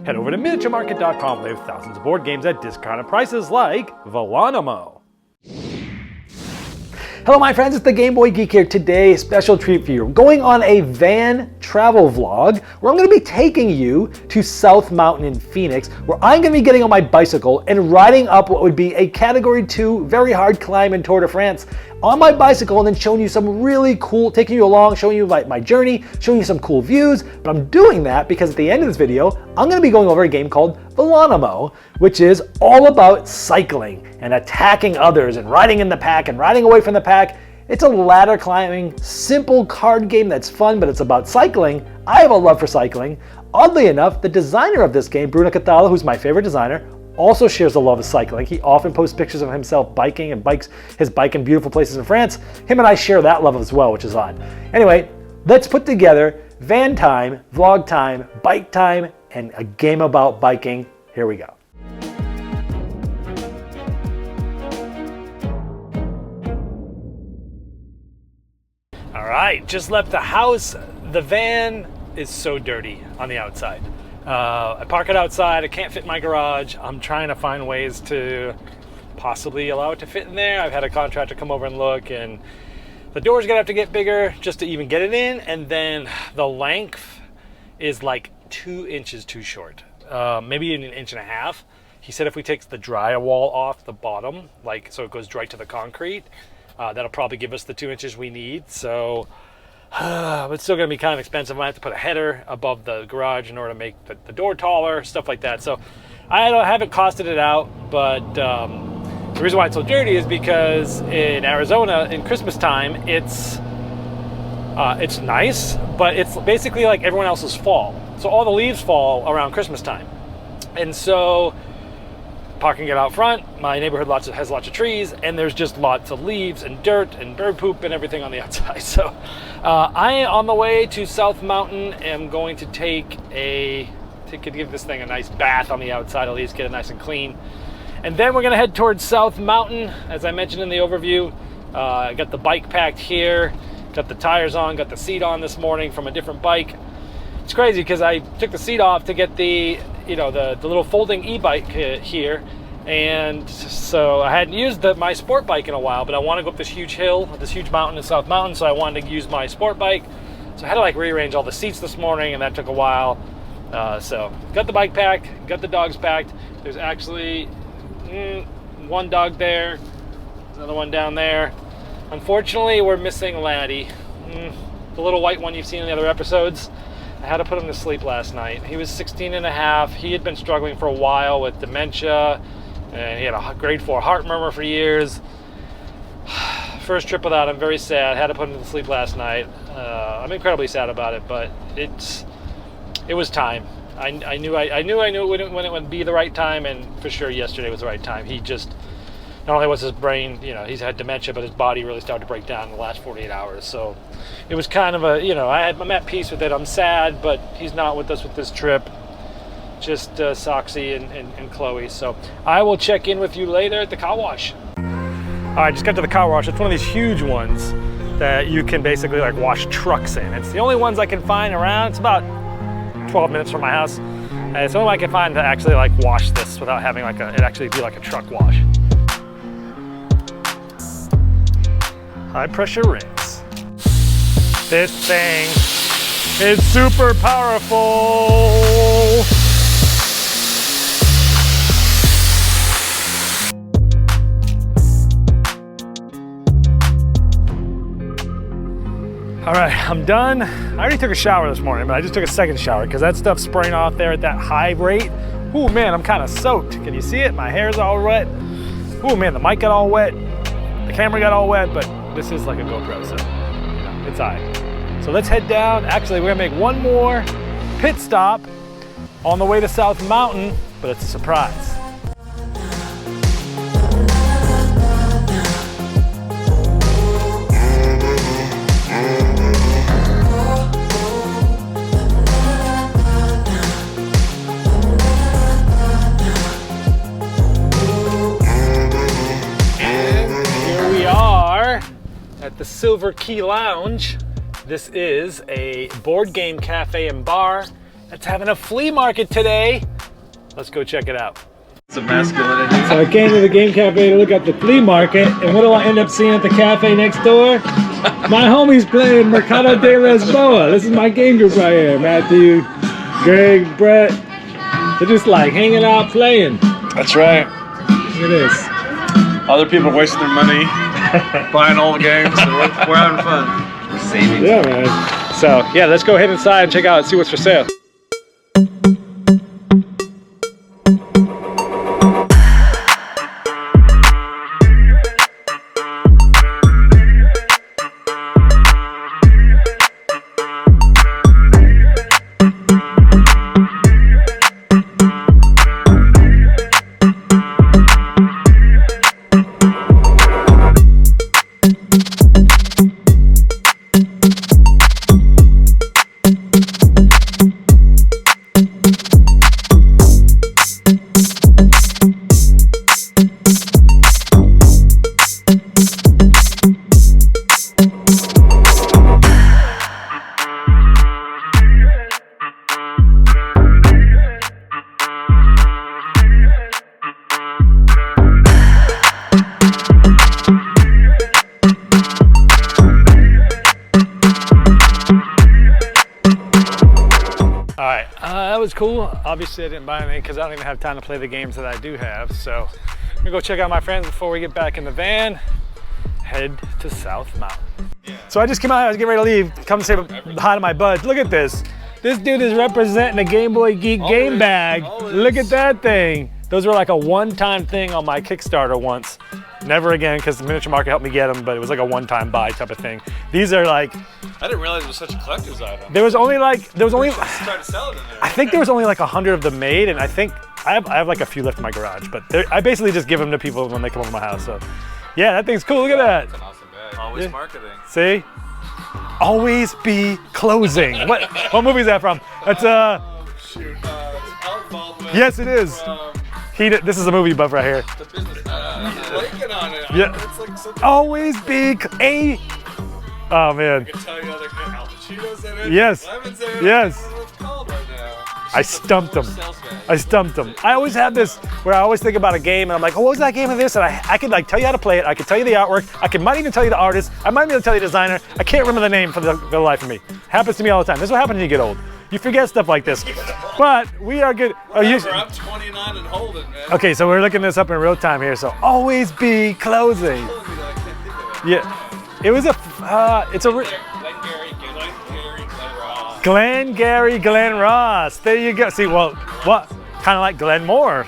Head over to miniaturemarket.com. They have thousands of board games at discounted prices like Velonimo. Hello my friends, it's the Game Boy Geek here. Today, special treat for you. I'm going on a van travel vlog where I'm going to be taking you to South Mountain in Phoenix, where I'm going to be getting on my bicycle and riding up what would be a Category 2 very hard climb in Tour de France on my bicycle, and then showing you some really cool, taking you along, showing you my journey, showing you some cool views. But I'm doing that because at the end of this video, I'm going to be going over a game called Velonimo, which is all about cycling and attacking others and riding in the pack and riding away from the pack. It's a ladder climbing, simple card game that's fun, but it's about cycling. I have a love for cycling. Oddly enough, the designer of this game, Bruno Cathala, who's my favorite designer, also shares a love of cycling. He often posts pictures of himself biking and bikes his bike in beautiful places in France. Him and I share that love as well, which is odd. Anyway, let's put together van time, vlog time, bike time, and a game about biking. Here we go. All right, just left the house. The van is so dirty on the outside. I park it outside. I can't fit in my garage. I'm trying to find ways to possibly allow it to fit in there. I've had a contractor come over and look, and the door's gonna have to get bigger just to even get it in, and then the length is like 2 inches too short, maybe an inch and a half. He said if we take the drywall off the bottom, like so it goes right to the concrete, that'll probably give us the 2 inches we need. So it's still going to be kind of expensive. I might have to put a header above the garage in order to make the door taller, stuff like that. So I haven't costed it out, but the reason why it's so dirty is because in Arizona in Christmas time, it's nice, but it's basically like everyone else's fall. So all the leaves fall around Christmas time, and so parking it out front. My neighborhood has lots of trees, and there's just lots of leaves and dirt and bird poop and everything on the outside. So I am on the way to South Mountain. Am going to give this thing a nice bath on the outside, at least get it nice and clean. And then we're gonna head towards South Mountain. As I mentioned in the overview, I got the bike packed here, got the tires on, got the seat on this morning from a different bike. It's crazy because I took the seat off to get the little folding e-bike here, and so I hadn't used my sport bike in a while, but I want to go up this huge hill, this huge mountain in South Mountain, so I wanted to use my sport bike. So I had to rearrange all the seats this morning, and that took a while. So got the bike packed, got the dogs packed. There's actually one dog there, another one down there. Unfortunately, we're missing Laddie, the little white one you've seen in the other episodes. I had to put him to sleep last night. He was 16 and a half. He had been struggling for a while with dementia, and he had a grade 4 heart murmur for years. First trip without him, very sad. Had to put him to sleep last night. I'm incredibly sad about it, but it was time. I knew when it would be the right time, and for sure yesterday was the right time. He just, not only was his brain, he's had dementia, but his body really started to break down in the last 48 hours. So it was kind of I'm at peace with it. I'm sad, but he's not with us with this trip. Just Soxy and Chloe. So I will check in with you later at the car wash. All right, just got to the car wash. It's one of these huge ones that you can basically wash trucks in. It's the only ones I can find around. It's about 12 minutes from my house. And it's the only one I can find to actually wash this without having it actually be like a truck wash. High pressure rings. This thing is super powerful. All right, I'm done. I already took a shower this morning, but I just took a second shower because that stuff's spraying off there at that high rate. Ooh, man, I'm kind of soaked. Can you see it? My hair's all wet. Ooh, man, the mic got all wet. The camera got all wet, but this is like a GoPro, so it's all right. So let's head down. Actually, we're gonna make one more pit stop on the way to South Mountain, but it's a surprise. At the Silver Key Lounge. This is a board game cafe and bar that's having a flea market today. Let's go check it out. It's a masculinity. So I came to the game cafe to look at the flea market, and what do I end up seeing at the cafe next door? My homies playing Mercado de Lisboa. This is my game group right here. Matthew, Greg, Brett. They're just like hanging out playing. That's right. Look at this. Other people are wasting their money buying all the games, so we're having fun. We're saving. Yeah, man. So yeah, let's go ahead inside and check out and see what's for sale. That was cool. Obviously I didn't buy anything because I don't even have time to play the games that I do have. So I'm gonna go check out my friends before we get back in the van, head to South Mountain. So I just came out, I was getting ready to leave, come say hi to my buds. Look at this. This dude is representing a Game Boy Geek game bag. Look at that thing. Those were like a one-time thing on my Kickstarter once. Never again, because the Miniature Market helped me get them, but it was like a one-time buy type of thing. These are like... I didn't realize it was such a collector's item. There was only... Started selling in there. I think there was only like 100 of them made, and I think I have like a few left in my garage, but I basically just give them to people when they come over to my house. So yeah, that thing's cool. Look at that. It's an awesome bag. Always marketing. See? Always be closing. What movie is that from? That's Shoot. It's Alec Baldwin. Yes, it is. This is a movie buff right here. The business. He's blanking on it. Yeah. It's like something. Always be Oh man. I can tell you other Al Pacino's in it. Yes. Lemon's in it. Yes. I don't know what it's called right now. I stumped him. I always have this where I always think about a game and I'm like, oh, what was that game of this? And I could like tell you how to play it. I could tell you the artwork. might even tell you the artist. I might be able to tell you the designer. I can't remember the name for the life of me. Happens to me all the time. This is what happens when you get old. You forget stuff like this. But we are good. I'm 29 and holding, man. Okay, so we're looking this up in real time here. So always be closing. Yeah, it was Glenn Ross. There you go. See, well, what? Kind of like Glenn Moore.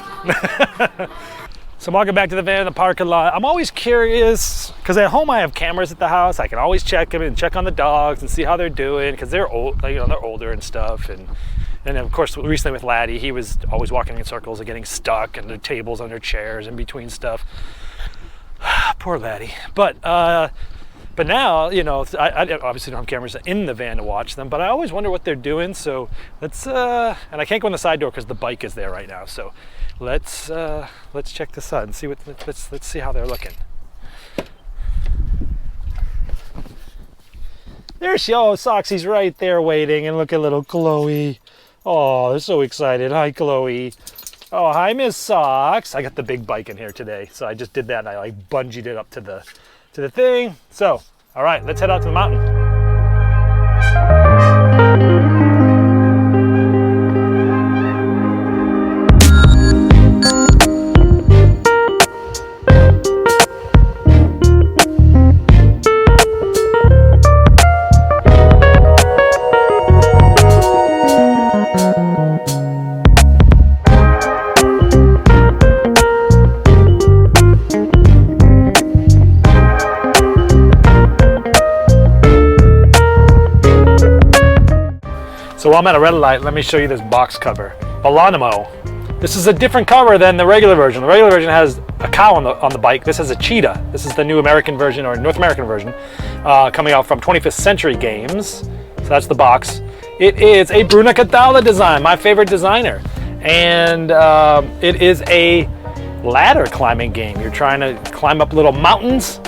So I'm walking back to the van in the parking lot. I'm always curious, because at home I have cameras at the house. I can always check them and check on the dogs and see how they're doing, because they're old, like, they're older and stuff. And of course, recently with Laddie, he was always walking in circles and getting stuck under tables, under chairs, in between stuff. Poor Laddie. But now, I obviously don't have cameras in the van to watch them, but I always wonder what they're doing. So let's, and I can't go in the side door because the bike is there right now. So let's check this out and see let's see how they're looking. There she, oh, Soxy's right there waiting, and look at little Chloe. Oh, they're so excited. Hi, Chloe. Oh, hi, Miss Sox. I got the big bike in here today, so I just did that and I like bungeed it up to the thing. So, all right, let's head out to the mountain. So while I'm at a red light, let me show you this box cover. Velonimo. This is a different cover than the regular version. The regular version has a cow on the bike. This has a cheetah. This is the new American version, or North American version, coming out from 25th Century Games. So that's the box. It is a Bruno Cathala design, my favorite designer. And it is a ladder climbing game. You're trying to climb up little mountains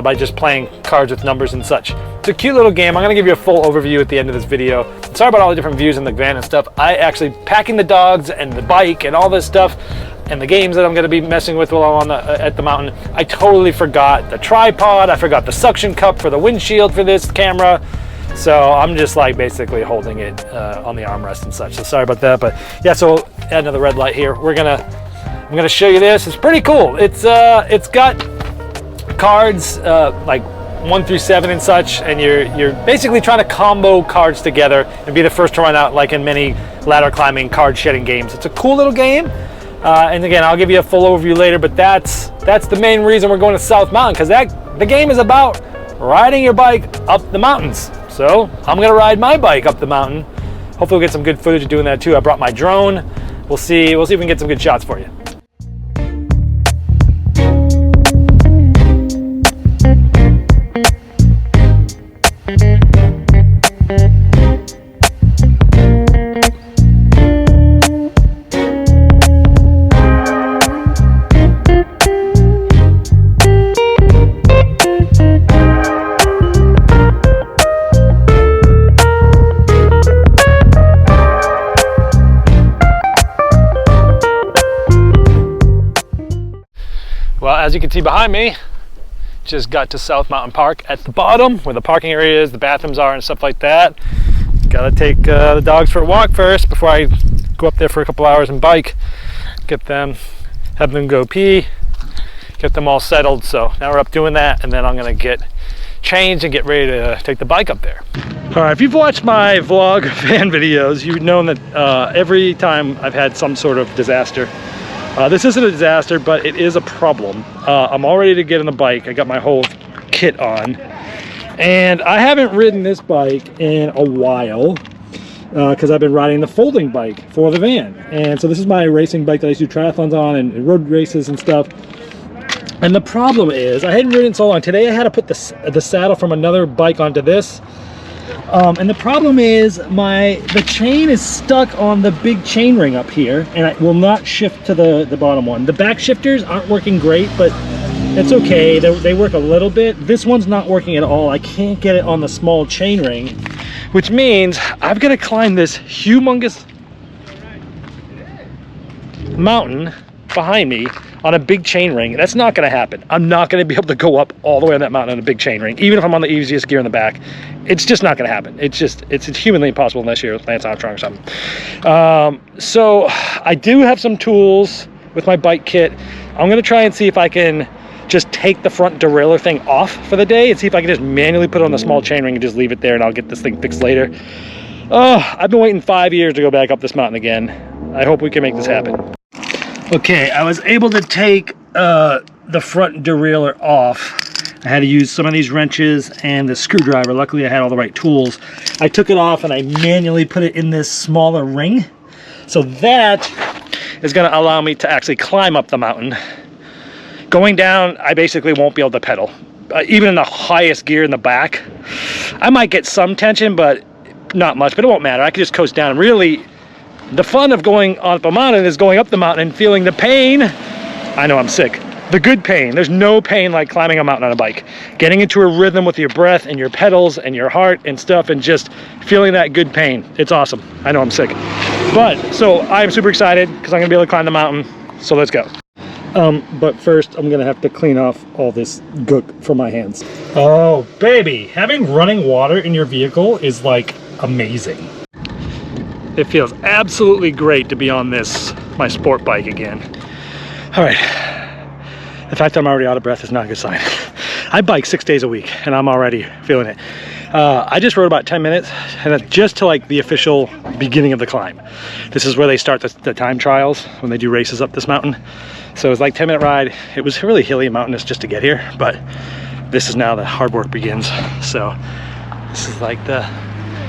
by just playing cards with numbers and such. It's a cute little game. I'm gonna give you a full overview at the end of this video. Sorry about all the different views in the van and stuff. I actually, packing the dogs and the bike and all this stuff and the games that I'm gonna be messing with while I'm on at the mountain, I totally forgot the tripod, I forgot the suction cup for the windshield for this camera. So I'm just like basically holding it on the armrest and such. So sorry about that, but yeah, so add another red light here. I'm gonna show you this. It's pretty cool. It's got cards like 1 through 7 and such, and you're basically trying to combo cards together and be the first to run out, like in many ladder climbing card shedding games. It's a cool little game. And again, I'll give you a full overview later, but that's the main reason we're going to South Mountain, because the game is about riding your bike up the mountains. So I'm gonna ride my bike up the mountain. Hopefully we'll get some good footage of doing that too. I brought my drone. We'll see if we can get some good shots for you. Well, as you can see behind me, just got to South Mountain Park at the bottom where the parking area is, the bathrooms are and stuff like that. Gotta take the dogs for a walk first before I go up there for a couple hours and bike, have them go pee, get them all settled. So now we're up doing that, and then I'm gonna get changed and get ready to take the bike up there. All right, if you've watched my vlog van videos, you've known that every time I've had some sort of disaster. This isn't a disaster, but it is a problem. I'm all ready to get on the bike. I got my whole kit on, and I haven't ridden this bike in a while because I've been riding the folding bike for the van. And so this is my racing bike that I used to do triathlons on and road races and stuff. And the problem is I hadn't ridden in so long. Today I had to put the saddle from another bike onto this. And the problem is the chain is stuck on the big chain ring up here, and it will not shift to the bottom one. The back shifters aren't working great, but it's okay. They work a little bit. This one's not working at all. I can't get it on the small chain ring, which means I've got to climb this humongous mountain behind me on a big chain ring. That's not going to happen. I'm not going to be able to go up all the way on that mountain on a big chain ring, even if I'm on the easiest gear in the back. It's just not going to happen. It's humanly impossible unless you're Lance Armstrong or something. So I do have some tools with my bike kit. I'm going to try and see if I can just take the front derailleur thing off for the day and see if I can just manually put it on the small chain ring and just leave it there, and I'll get this thing fixed later. I've been waiting 5 years to go back up this mountain again. I hope we can make this happen. Okay, I was able to take the front derailleur off. I had to use some of these wrenches and the screwdriver. Luckily, I had all the right tools. I took it off and I manually put it in this smaller ring. So that is going to allow me to actually climb up the mountain. Going down, I basically won't be able to pedal. Even in the highest gear in the back, I might get some tension, but not much. But it won't matter. I can just coast down. Really, the fun of going up a mountain is going up the mountain and feeling the pain. I know I'm sick. The good pain. There's no pain like climbing a mountain on a bike. Getting into a rhythm with your breath and your pedals and your heart and stuff, and just feeling that good pain. It's awesome. I know I'm sick. But, so I'm super excited because I'm going to be able to climb the mountain. So let's go. But first I'm going to have to clean off all this gook from my hands. Oh, baby. Having running water in your vehicle is like amazing. It feels absolutely great to be on my sport bike again. All right. The fact that I'm already out of breath is not a good sign. I bike 6 days a week and I'm already feeling it. I just rode about 10 minutes, and that's just to like the official beginning of the climb. This is where they start the time trials when they do races up this mountain. So it's like 10-minute ride. It was really hilly and mountainous just to get here, but this is now the hard work begins. So this is like the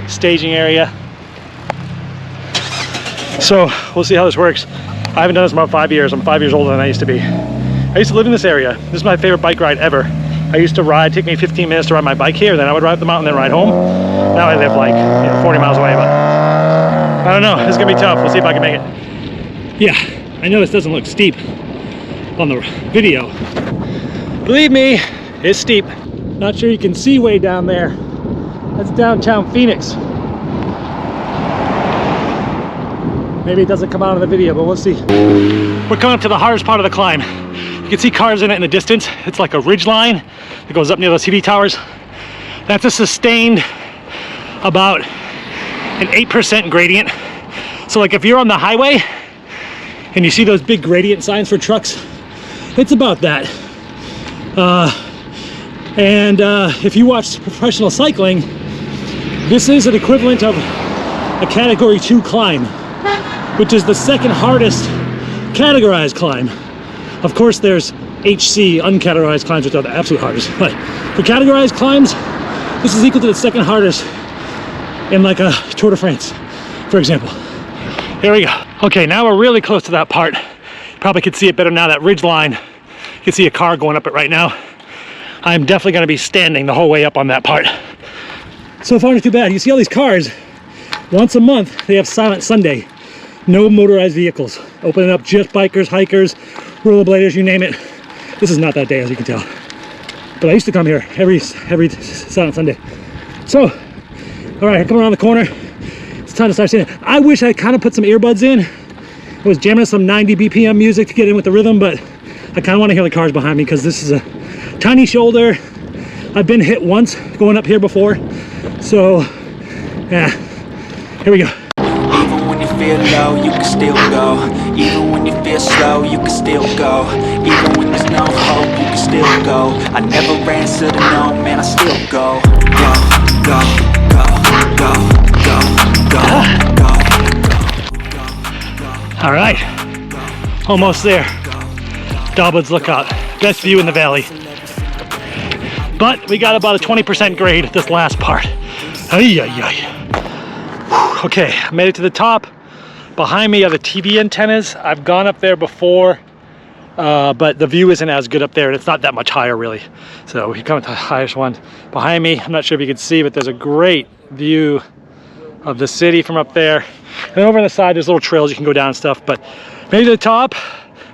staging area. So we'll see how this works. I haven't done this in about 5 years. I'm 5 years older than I used to be. I used to live in this area. This is my favorite bike ride ever. I used to ride, take me 15 minutes to ride my bike here, then I would ride up the mountain, then ride home. Now I live like 40 miles away, but I don't know, it's gonna be tough. We'll see if I can make it. Yeah, I know this doesn't look steep on the video. Believe me, It's steep. Not sure you can see way down there. That's downtown Phoenix. Maybe it doesn't come out in the video, but we'll see. We're coming up to the hardest part of the climb. You can see cars in it in the distance. It's like a ridge line that goes up near those TV towers. That's a sustained about an 8% gradient. So like if you're on the highway and you see those big gradient signs for trucks, it's about that. If you watch professional cycling, this is an equivalent of a category 2 climb, which is the second hardest categorized climb. Of course, there's HC, uncategorized climbs, which are the absolute hardest. But for categorized climbs, this is equal to the second hardest in like a Tour de France, for example. Here we go. Okay, now we're really close to that part. You probably could see it better now, that ridge line. You can see a car going up it right now. I'm definitely gonna be standing the whole way up on that part. So far, not too bad. You see all these cars, once a month, they have Silent Sunday. No motorized vehicles. Opening up just bikers, hikers, rollerbladers, you name it. This is not that day, as you can tell. But I used to come here every Silent Sunday. So, all right, I come around the corner. It's time to start standing. I wish I kind of put some earbuds in. I was jamming some 90 BPM music to get in with the rhythm, but I kind of want to hear the cars behind me because this is a tiny shoulder. I've been hit once going up here before. So, yeah, here we go. Even when you feel low, you can still go. Even when you feel slow, you can still go. Even when there's no hope, you can still go. I never answer to no, man, I still go. Go, go, go, go, go, go, go, go. All right, almost there. Dobbins Lookout, best view in the valley. But we got about a 20% grade at this last part. Ay, ay, ay. Okay, I made it to the top. Behind me are the TV antennas. I've gone up there before, but the view isn't as good up there, and it's not that much higher really. So we come to the highest one. Behind me, I'm not sure if you can see, but there's a great view of the city from up there. And over on the side, there's little trails you can go down and stuff, but made it to the top.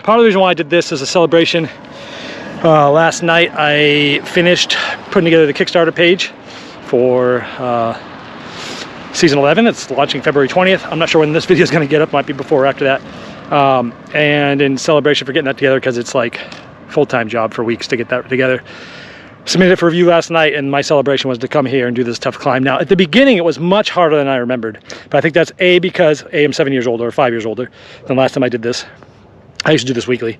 Part of the reason why I did this is a celebration. Last night I finished putting together the Kickstarter page for season 11. It's launching February 20th. I'm not sure when this video is going to get up, might be before or after that. And in celebration for getting that together, because it's like a full-time job for weeks to get that together, submitted it for review last night, and my celebration was to come here and do this tough climb. Now at the beginning it was much harder than I remembered, but I think that's because I'm 7 years older or 5 years older than last time I did this. I used to do this weekly.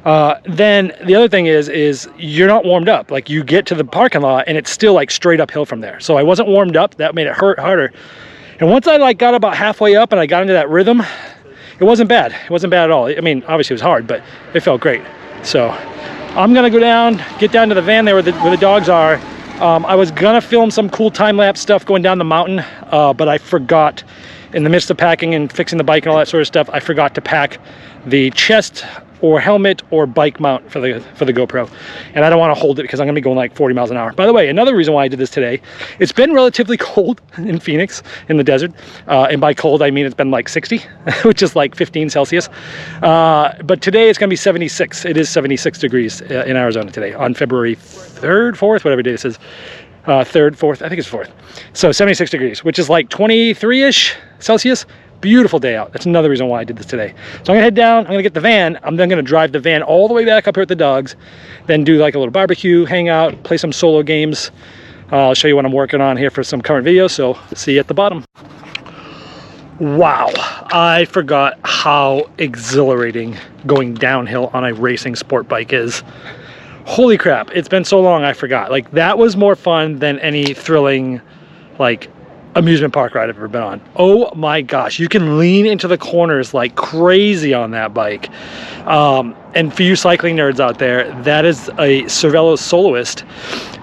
Then the other thing is you're not warmed up. Like, you get to the parking lot and it's still like straight uphill from there. So I wasn't warmed up. That made it hurt harder. And once I like got about halfway up and I got into that rhythm, it wasn't bad. It wasn't bad at all. I mean, obviously it was hard, but it felt great. So I'm gonna go down, get down to the van there where the dogs are. I was gonna film some cool time-lapse stuff going down the mountain, but I forgot, in the midst of packing and fixing the bike and all that sort of stuff, I forgot to pack the chest or helmet or bike mount for the GoPro, and I don't want to hold it because I'm gonna be going like 40 miles an hour. By the way, another reason why I did this today, it's been relatively cold in Phoenix, in the desert, and by cold I mean it's been like 60, which is like 15 Celsius, but today it's gonna be 76. It is 76 degrees in Arizona today on February 3rd, 4th, whatever day this is. 3rd, 4th, I think it's 4th. So 76 degrees, which is like 23-ish Celsius. Beautiful day out. That's another reason why I did this today. So I'm gonna head down, I'm gonna get the van, I'm then gonna drive the van all the way back up here with the dogs, then do like a little barbecue, hang out, play some solo games. I'll show you what I'm working on here for some current videos, so see you at the bottom. Wow, I forgot how exhilarating going downhill on a racing sport bike is. Holy crap, it's been so long I forgot. Like, that was more fun than any thrilling, like, amusement park ride I've ever been on. Oh my gosh, you can lean into the corners like crazy on that bike. And for you cycling nerds out there, that is a Cervelo Soloist,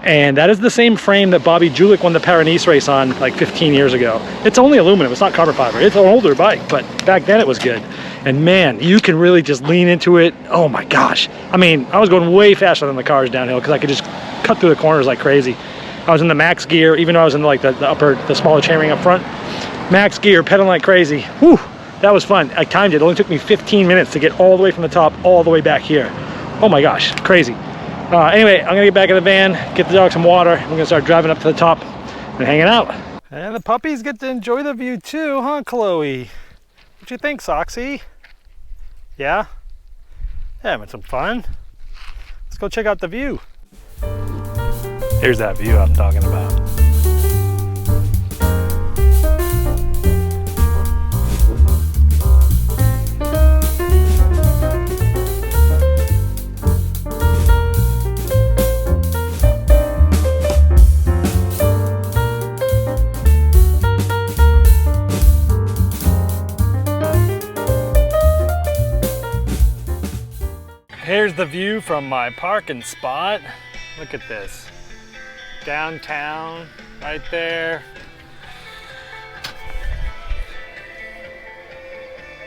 and that is the same frame that Bobby Julich won the Paris-Nice race on like 15 years ago. It's only aluminum, it's not carbon fiber. It's an older bike, but back then it was good. And man, you can really just lean into it. Oh my gosh. I mean, I was going way faster than the cars downhill because I could just cut through the corners like crazy. I was in the max gear, even though I was in like the smaller chainring up front. Max gear, pedaling like crazy. Whew, that was fun. I timed it. It only took me 15 minutes to get all the way from the top all the way back here. Oh my gosh, crazy. Anyway, I'm gonna get back in the van, get the dog some water. We're gonna start driving up to the top and hanging out. And the puppies get to enjoy the view too, huh, Chloe? What you think, Soxy? Yeah? Having some fun. Let's go check out the view. Here's that view I'm talking about. Here's the view from my parking spot. Look at this. Downtown, right there.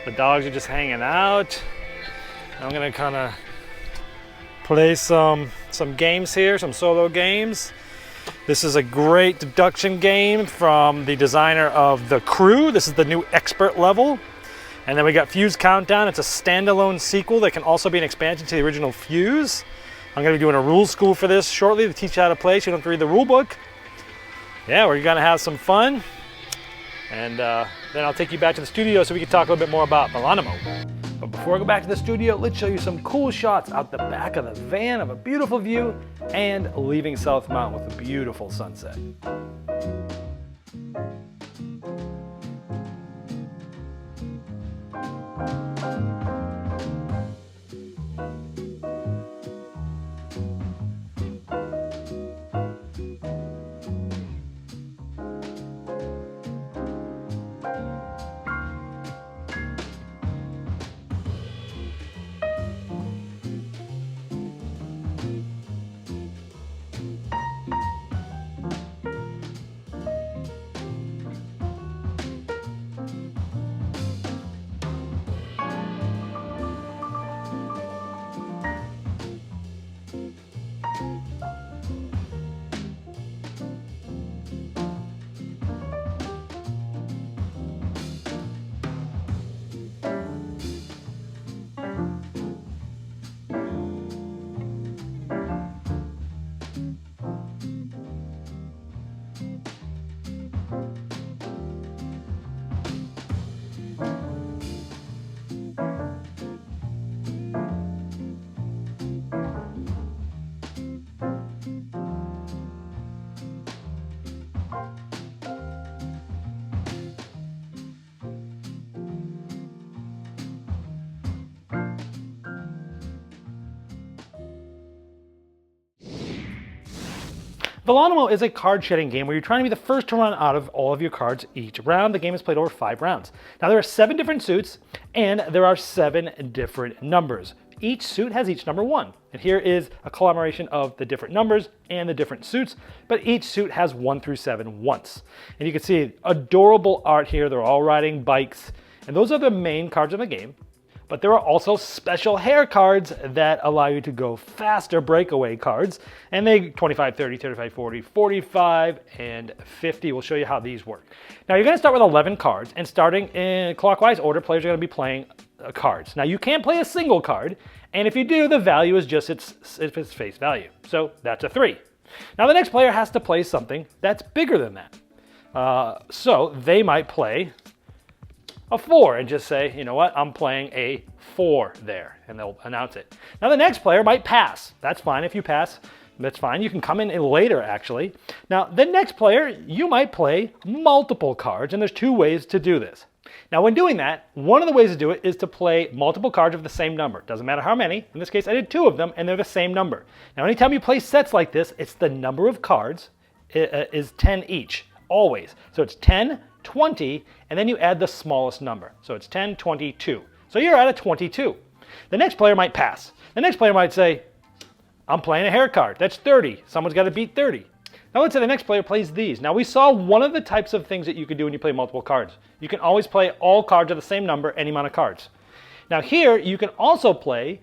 The dogs are just hanging out. I'm gonna kind of play some games here, some solo games. This is a great deduction game from the designer of The Crew. This is the new expert level. And then we got Fuse Countdown. It's a standalone sequel that can also be an expansion to the original Fuse. I'm gonna be doing a rules school for this shortly to teach you how to play so you don't have to read the rule book. Yeah, we're gonna have some fun. And then I'll take you back to the studio so we can talk a little bit more about Velonimo. But before I go back to the studio, let's show you some cool shots out the back of the van of a beautiful view and leaving South Mountain with a beautiful sunset. Velonimo is a card shedding game where you're trying to be the first to run out of all of your cards each round. The game is played over 5 rounds. Now there are 7 different suits and there are 7 different numbers. Each suit has each number 1. And here is a collaboration of the different numbers and the different suits, but each suit has 1 through 7 once. And you can see adorable art here. They're all riding bikes. And those are the main cards of the game. But there are also special hair cards that allow you to go faster, breakaway cards. And they 25, 30, 35, 40, 45, and 50. We'll show you how these work. Now you're gonna start with 11 cards, and starting in clockwise order, players are gonna be playing cards. Now you can't play a single card, and if you do, the value is just its face value. So that's a 3. Now the next player has to play something that's bigger than that. So they might play a 4 and just say, you know what, I'm playing a 4 there, and they'll announce it. Now the next player might pass. That's fine. If you pass, that's fine. You can come in later, actually. Now the next player, you might play multiple cards, and there's 2 ways to do this. Now when doing that, one of the ways to do it is to play multiple cards of the same number. Doesn't matter how many. In this case, I did 2 of them, and they're the same number. Now anytime you play sets like this, it's the number of cards is 10 each, always. So it's 10, 20, and then you add the smallest number. So it's 10, 22. So you're at a 22. The next player might pass. The next player might say, I'm playing a hair card. That's 30. Someone's got to beat 30. Now let's say the next player plays these. Now we saw one of the types of things that you could do when you play multiple cards. You can always play all cards of the same number, any amount of cards. Now here, you can also play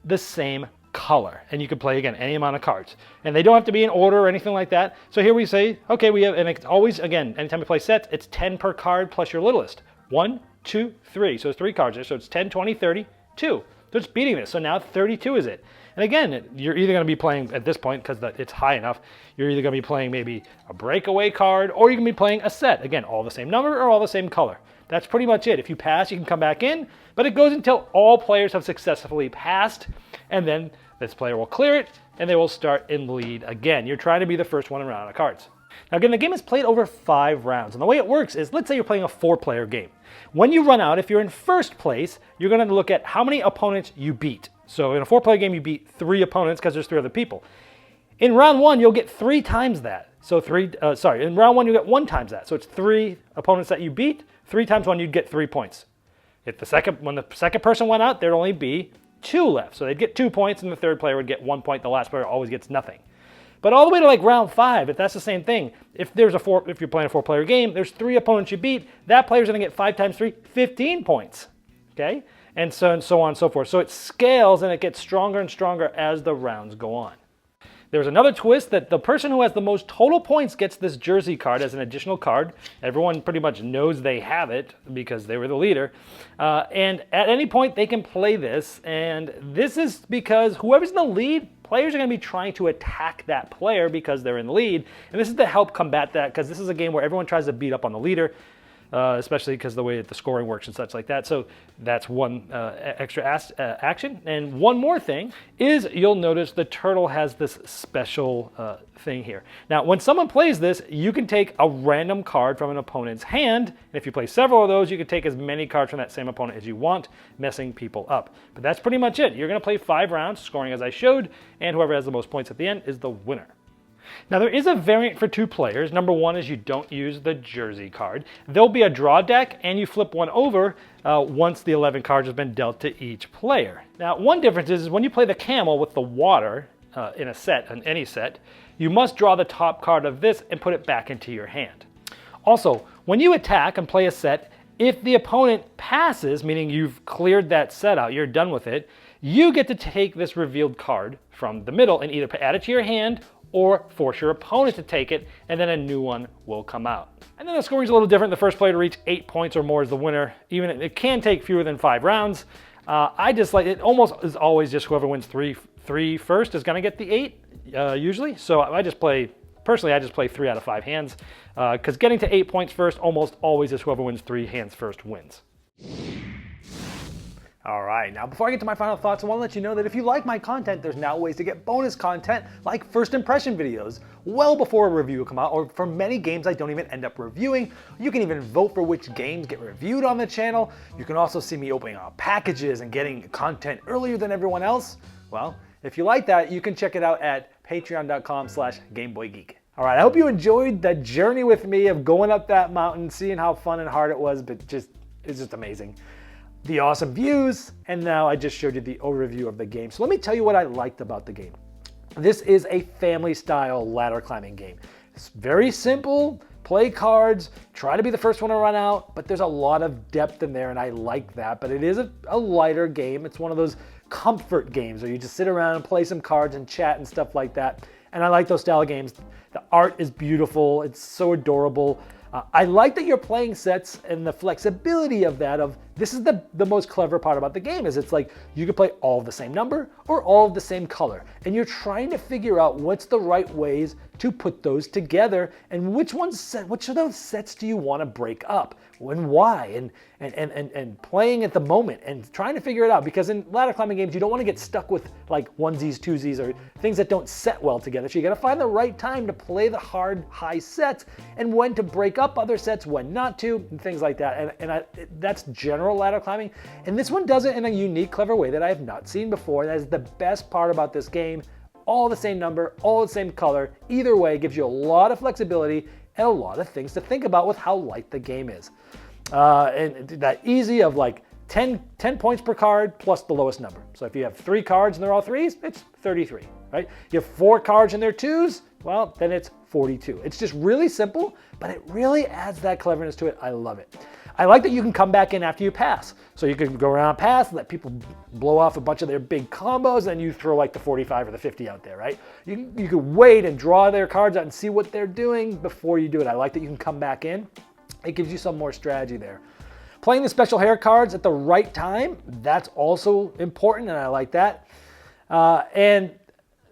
the same color, and you can play again any amount of cards, and they don't have to be in order or anything like that. So here we say, okay, we have, and it's always, again, anytime we play sets, it's 10 per card plus your littlest. 1, 2, 3. So it's 3 cards there. So it's 10, 20, 30, 2. So it's beating this. So now 32 is it. And again, you're either going to be playing at this point, because it's high enough, you're either going to be playing maybe a breakaway card, or you can be playing a set. Again, all the same number or all the same color. That's pretty much it. If you pass, you can come back in, but it goes until all players have successfully passed, and then this player will clear it, and they will start in lead again. You're trying to be the first one around out of cards. Now again, the game is played over 5 rounds, and the way it works is, let's say you're playing a 4-player game. When you run out, if you're in first place, you're going to look at how many opponents you beat. So in a 4-player game, you beat 3 opponents because there's 3 other people. In round 1, you'll get 3 times that. So in round 1, you get 1 times that. So it's 3 opponents that you beat. 3 times 1, you'd get 3 points. When the second person went out, there'd only be 2 left. So they'd get 2 points, and the third player would get 1 point. The last player always gets nothing. But all the way to like round 5, if that's the same thing, if you're playing a 4-player game, there's 3 opponents you beat, that player's going to get 5 times 3, 15 points. Okay? And so on and so forth. So it scales and it gets stronger and stronger as the rounds go on. There's another twist that the person who has the most total points gets this jersey card as an additional card. Everyone pretty much knows they have it because they were the leader. And at any point they can play this. And this is because whoever's in the lead, players are going to be trying to attack that player because they're in the lead. And this is to help combat that, because this is a game where everyone tries to beat up on the leader. Especially because the way that the scoring works and such like that. So that's one extra action. And one more thing is, you'll notice the turtle has this special thing here. Now, when someone plays this, you can take a random card from an opponent's hand. And if you play several of those, you can take as many cards from that same opponent as you want, messing people up. But that's pretty much it. You're going to play 5 rounds, scoring as I showed, and whoever has the most points at the end is the winner. Now there is a variant for 2 players. Number 1 is you don't use the jersey card. There'll be a draw deck, and you flip one over once the 11 cards have been dealt to each player. Now one difference is when you play the camel with the water in any set, you must draw the top card of this and put it back into your hand. Also, when you attack and play a set, if the opponent passes, meaning you've cleared that set out, you're done with it, you get to take this revealed card from the middle and either add it to your hand or force your opponent to take it, and then a new one will come out. And then the scoring is a little different. The first player to reach 8 points or more is the winner. Even it can take fewer than 5 rounds. I just like it. Almost is always just whoever wins three first is going to get the 8 usually. So I just play 3 out of 5 hands because getting to 8 points first almost always is whoever wins 3 hands first wins. All right, now before I get to my final thoughts, I want to let you know that if you like my content, there's now ways to get bonus content like first impression videos well before a review will come out, or for many games I don't even end up reviewing. You can even vote for which games get reviewed on the channel. You can also see me opening up packages and getting content earlier than everyone else. Well, if you like that, you can check it out at patreon.com/GameBoyGeek. All right, I hope you enjoyed the journey with me of going up that mountain, seeing how fun and hard it was, but it's just amazing. The awesome views, and now I just showed you the overview of the game. So let me tell you what I liked about the game. This is a family-style ladder climbing game. It's very simple, play cards, try to be the first one to run out, but there's a lot of depth in there, and I like that. But it is a lighter game. It's one of those comfort games where you just sit around and play some cards and chat and stuff like that. And I like those style of games. The art is beautiful. It's so adorable. I like that you're playing sets and the flexibility of that. This is the most clever part about the game, is it's like you can play all of the same number or all of the same color, and you're trying to figure out what's the right ways to put those together, and which of those sets do you want to break up, and why, and playing at the moment and trying to figure it out. Because in ladder climbing games, you don't want to get stuck with like onesies, twosies, or things that don't set well together. So you got to find the right time to play the hard, high sets, and when to break up other sets, when not to, and things like that. And that's general ladder climbing. And this one does it in a unique, clever way that I have not seen before. That is the best part about this game. All the same number, all the same color. Either way, gives you a lot of flexibility and a lot of things to think about with how light the game is. And that easy of like 10 points per card plus the lowest number. So if you have 3 cards and they're all 3s, it's 33, right? You have 4 cards and they're 2s, well, then it's 42. It's just really simple, but it really adds that cleverness to it. I love it. I like that you can come back in after you pass. So you can go around pass, let people blow off a bunch of their big combos, and you throw like the 45 or the 50 out there, right? You can wait and draw their cards out and see what they're doing before you do it. I like that you can come back in. It gives you some more strategy there. Playing the special hair cards at the right time, that's also important, and I like that. And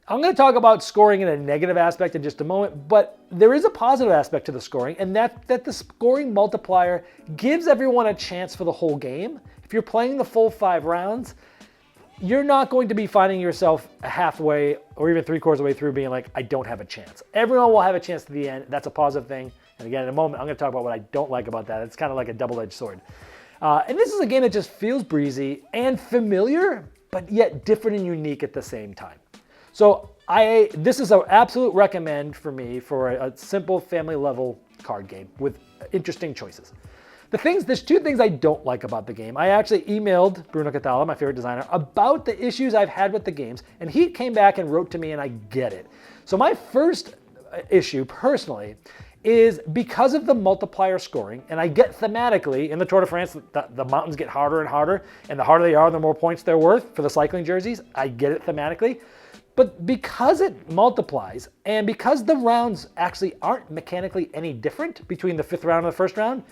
I'm going to talk about scoring in a negative aspect in just a moment, but there is a positive aspect to the scoring, and that the scoring multiplier gives everyone a chance for the whole game. If you're playing the full 5 rounds, you're not going to be finding yourself halfway or even 3/4 of the way through being like, I don't have a chance. Everyone will have a chance to the end. That's a positive thing. And again, in a moment, I'm going to talk about what I don't like about that. It's kind of like a double-edged sword. And this is a game that just feels breezy and familiar, but yet different and unique at the same time. So this is an absolute recommend for me for a simple family level card game with interesting choices. There's 2 things I don't like about the game. I actually emailed Bruno Cathala, my favorite designer, about the issues I've had with the games, and he came back and wrote to me, and I get it. So my first issue, personally, is because of the multiplier scoring, and I get thematically, in the Tour de France, the mountains get harder and harder, and the harder they are, the more points they're worth for the cycling jerseys. I get it thematically. But because it multiplies, and because the rounds actually aren't mechanically any different between the 5th round and the 1st round,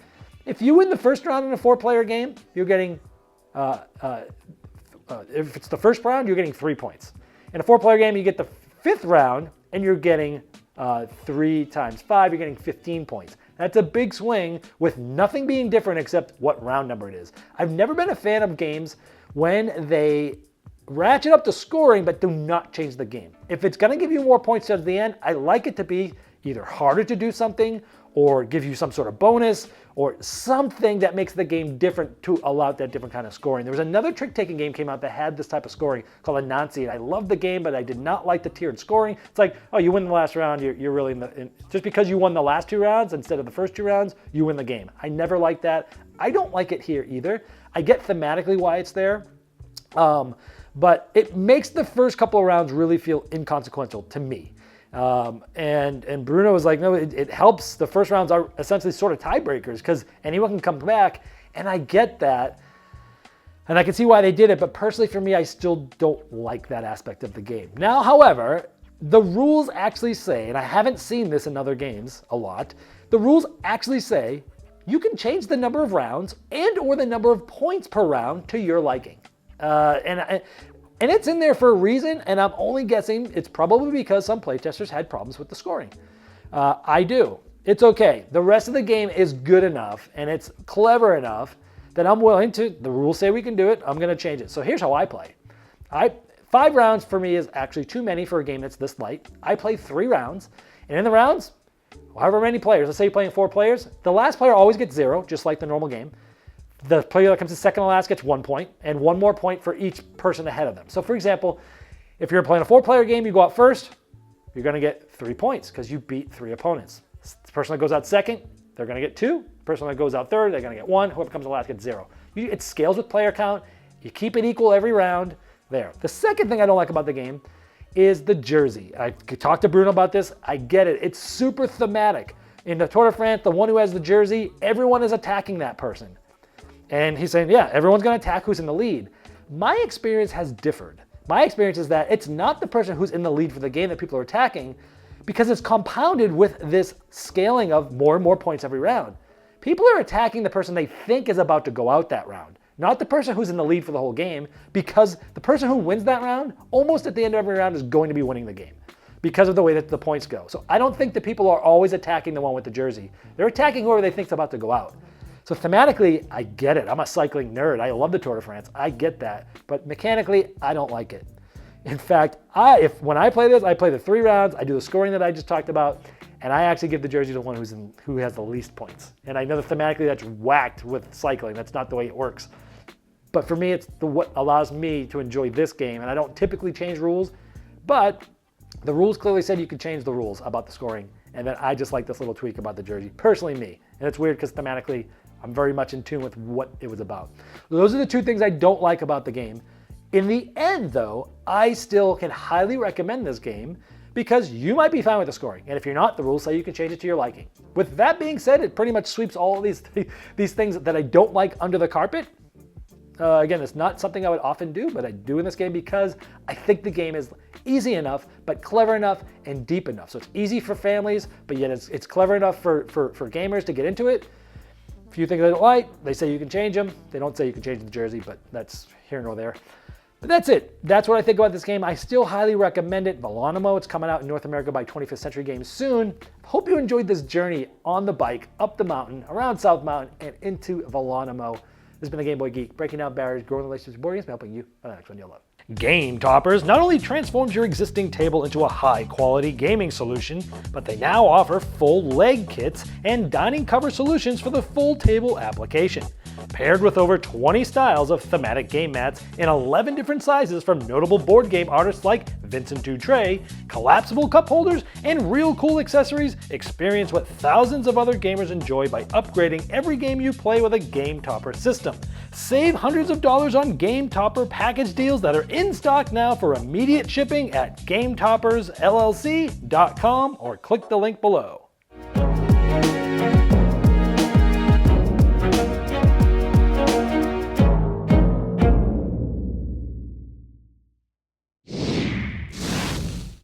if you win the 1st round in a 4-player game, you're getting, if it's the 1st round, you're getting 3 points. In a 4-player game, you get the 5th round, and you're getting 3 times 5, you're getting 15 points. That's a big swing with nothing being different except what round number it is. I've never been a fan of games when they ratchet up the scoring but do not change the game. If it's going to give you more points at the end, I like it to be either harder to do something or give you some sort of bonus or something that makes the game different to allow that different kind of scoring. There was another trick-taking game came out that had this type of scoring called Anansi, and I loved the game, but I did not like the tiered scoring. It's like, oh, you win the last round, you're really just because you won the last 2 rounds instead of the first 2 rounds, you win the game. I never liked that. I don't like it here either. I get thematically why it's there. But it makes the first couple of rounds really feel inconsequential to me. And Bruno was like, no, it helps. The first rounds are essentially sort of tiebreakers because anyone can come back, and I get that. And I can see why they did it, but personally for me, I still don't like that aspect of the game. Now, however, the rules actually say, and I haven't seen this in other games a lot, the rules actually say you can change the number of rounds and or the number of points per round to your liking. And it's in there for a reason, and I'm only guessing it's probably because some playtesters had problems with the scoring. I do. It's okay. The rest of the game is good enough, and it's clever enough that I'm willing to, the rules say we can do it, I'm going to change it. So here's how I play. 5 rounds for me is actually too many for a game that's this light. I play 3 rounds, and in the rounds, however many players, let's say you're playing 4 players, the last player always gets 0, just like the normal game. The player that comes in second to last gets 1 point, and 1 more point for each person ahead of them. So for example, if you're playing a 4-player game, you go out first, you're going to get 3 points because you beat 3 opponents. The person that goes out second, they're going to get 2. The person that goes out third, they're going to get 1. Whoever comes in last gets 0. It scales with player count. You keep it equal every round. There. The second thing I don't like about the game is the jersey. I talked to Bruno about this. I get it. It's super thematic. In the Tour de France, the one who has the jersey, everyone is attacking that person. And he's saying, yeah, everyone's going to attack who's in the lead. My experience has differed. My experience is that it's not the person who's in the lead for the game that people are attacking because it's compounded with this scaling of more and more points every round. People are attacking the person they think is about to go out that round, not the person who's in the lead for the whole game, because the person who wins that round, almost at the end of every round, is going to be winning the game because of the way that the points go. So I don't think that people are always attacking the one with the jersey. They're attacking whoever they think is about to go out. So thematically, I get it. I'm a cycling nerd. I love the Tour de France. I get that. But mechanically, I don't like it. In fact, when I play this, I play the 3 rounds. I do the scoring that I just talked about, and I actually give the jersey to the one who has the least points. And I know that thematically that's whacked with cycling. That's not the way it works. But for me, it's what allows me to enjoy this game. And I don't typically change rules, but the rules clearly said you could change the rules about the scoring. And then I just like this little tweak about the jersey. Personally, me. And it's weird because thematically, I'm very much in tune with what it was about. Those are the 2 things I don't like about the game. In the end, though, I still can highly recommend this game because you might be fine with the scoring. And if you're not, the rules say you can change it to your liking. With that being said, it pretty much sweeps all of these things that I don't like under the carpet. Again, it's not something I would often do, but I do in this game because I think the game is easy enough, but clever enough and deep enough. So it's easy for families, but yet it's clever enough for gamers to get into it. A few things I don't like. They say you can change them. They don't say you can change the jersey, but that's here nor there. But that's it. That's what I think about this game. I still highly recommend it. Velonimo, it's coming out in North America by 25th Century Games soon. Hope you enjoyed this journey on the bike, up the mountain, around South Mountain, and into Velonimo. This has been a Game Boy Geek, breaking down barriers, growing relationships with board games, helping you on the next one you'll love. Game Toppers not only transforms your existing table into a high-quality gaming solution, but they now offer full leg kits and dining cover solutions for the full table application. Paired with over 20 styles of thematic game mats in 11 different sizes from notable board game artists like Vincent Dutray, collapsible cup holders, and real cool accessories, experience what thousands of other gamers enjoy by upgrading every game you play with a Game Topper system. Save hundreds of dollars on Game Topper package deals that are in stock now for immediate shipping at GameToppersLLC.com or click the link below.